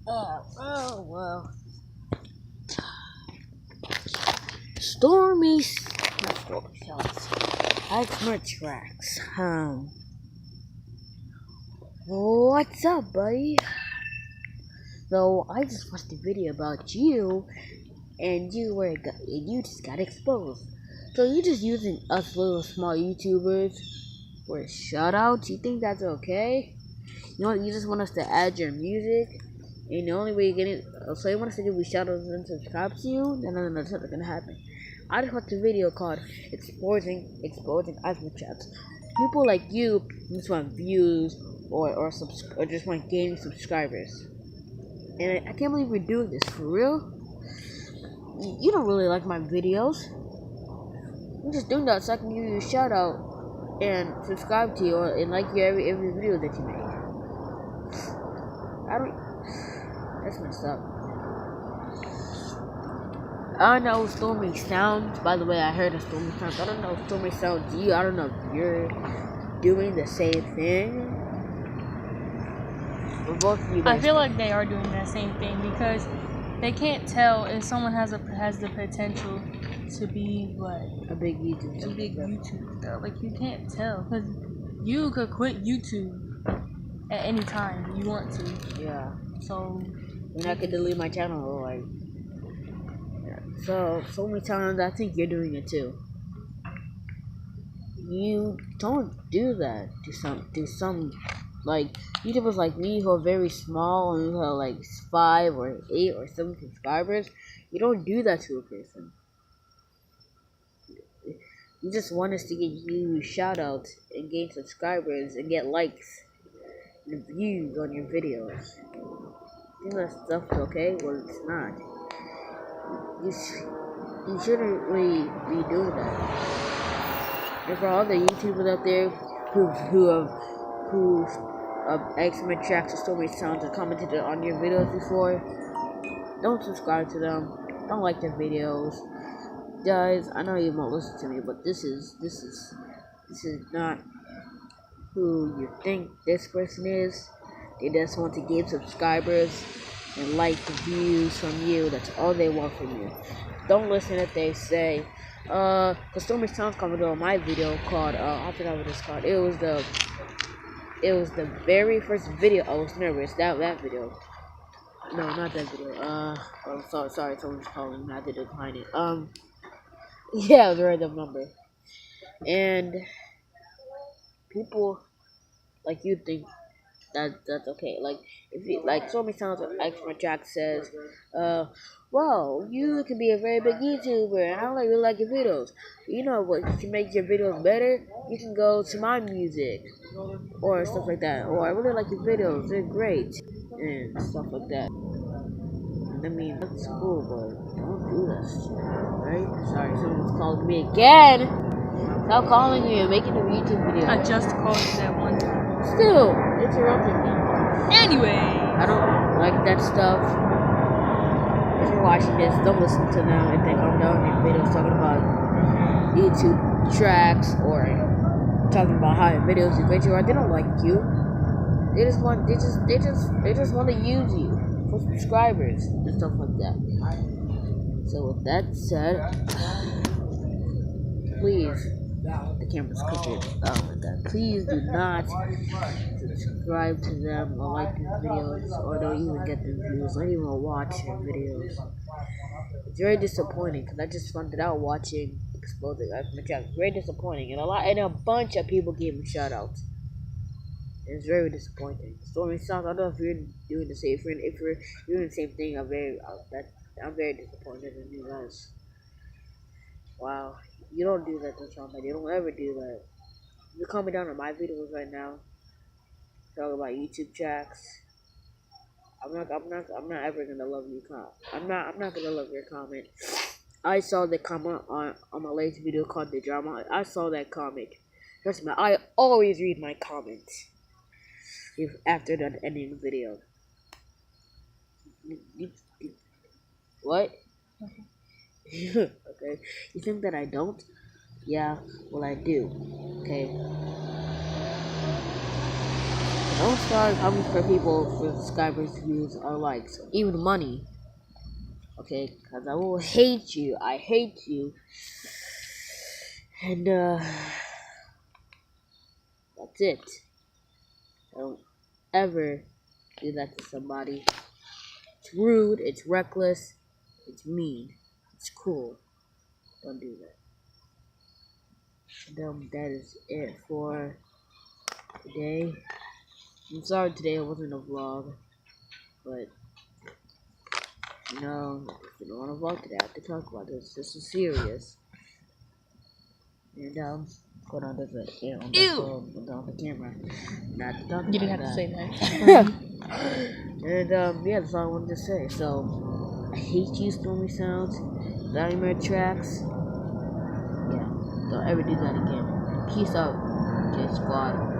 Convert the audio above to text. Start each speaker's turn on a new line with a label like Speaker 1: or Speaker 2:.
Speaker 1: Oh well. Stormy, not stormy sounds. Ximer tracks. What's up, buddy? So I just watched a video about you, and you just got exposed. So you're just using us little small YouTubers for shoutouts? You think that's okay? You know what? You just want us to add your music, and the only way you get it, so you want us to give you shoutouts and subscribe to you? Then that's not gonna happen. I just watched a video called exposing Ximer chats. People like you just want views or just want gaining subscribers. And I can't believe we're doing this for real. You don't really like my videos. I'm just doing that so I can give you a shout out and subscribe to you and like you every video that you make. That's messed up. I don't know stormy sounds. By the way, I heard a stormy sounds. I don't know stormy sounds to you. I don't know if you're doing the same thing. But both of you guys.
Speaker 2: I feel like they are doing that same thing because they can't tell if someone has the potential to be what
Speaker 1: a big YouTuber.
Speaker 2: A big YouTuber. Like you can't tell because you could quit YouTube at any time you want to.
Speaker 1: Yeah.
Speaker 2: So.
Speaker 1: And I could delete my channel, like. Yeah. So many times I think you're doing it too. You don't do that to some like YouTubers like me who are very small and who have like 5 or 8 or 7 subscribers. You don't do that to a person. You just want us to get you shoutouts and gain subscribers and get likes and views on your videos. You think that stuff's okay? Well, it's not. You shouldn't really be doing that. And for all the YouTubers out there who Ximer tracks or stormy sounds and commented on your videos before, don't subscribe to them. Don't like their videos. Guys, I know you won't listen to me, but this is not who you think this person is. They just want to gain subscribers and like the views from you. That's all they want from you. Don't listen if they say, the stormy sounds commented on my video called, I forgot what it's called. It was the very first video. I was nervous. That video. No, not that video. I'm sorry, someone's calling. I had to decline it. Yeah, it was a random number. And people like you think that's okay. Like if you like so many times Ximer Jack says, well, you can be a very big YouTuber and I don't really like your videos. You know what can make your videos better? You can go to my music or stuff like that. Or I really like your videos, they're great and stuff like that. I mean, that's cool, but don't do that shit, right? Sorry, someone's calling me again. Stop calling me and making a YouTube video.
Speaker 2: I just called you that one time.
Speaker 1: Still interrupting me.
Speaker 2: Anyway,
Speaker 1: I don't like that stuff. If you're watching this, don't listen to them and think I'm done in videos talking about YouTube tracks or talking about how your videos are great you are. They don't like you. They just want to use you for subscribers and stuff like that. So with that said, please, the camera's crooked. Oh my god. Please do not subscribe to them or like their videos or don't even get their views. Don't even watch their videos. It's very disappointing because I just found it out watching Exposing Ximer Tracks. Very disappointing, and a bunch of people gave me shoutouts. It's very disappointing. Stormy sounds. I don't know if you're doing the same. If you're doing the same thing, I'm very disappointed in you guys. Wow, you don't do that to somebody. You don't ever do that. You're coming down on my videos right now. Talking about YouTube tracks. I'm not ever gonna love you. I'm not gonna love your comment. I saw the comment on my latest video called The Drama. I saw that comment. Trust me, I always read my comments after the ending of the video. What? Okay. You think that I don't? Yeah, well I do. Okay. Don't start coming for people for subscribers, views, or likes, even money. Okay, because I will hate you. I hate you. And that's it. Don't ever do that to somebody. It's rude, it's reckless, it's mean, it's cruel. Don't do that. And that is it for today. I'm sorry today it wasn't a vlog, but you know, if you don't want to vlog today, I have to talk about this. This is serious. And going on the on the phone, on the camera. Not to talk about
Speaker 2: You didn't have
Speaker 1: that.
Speaker 2: to say that.
Speaker 1: And yeah, that's all I wanted to say. So I hate you, Stormy Sounds, ximer tracks. Yeah, don't ever do that again. Peace out, J Squad.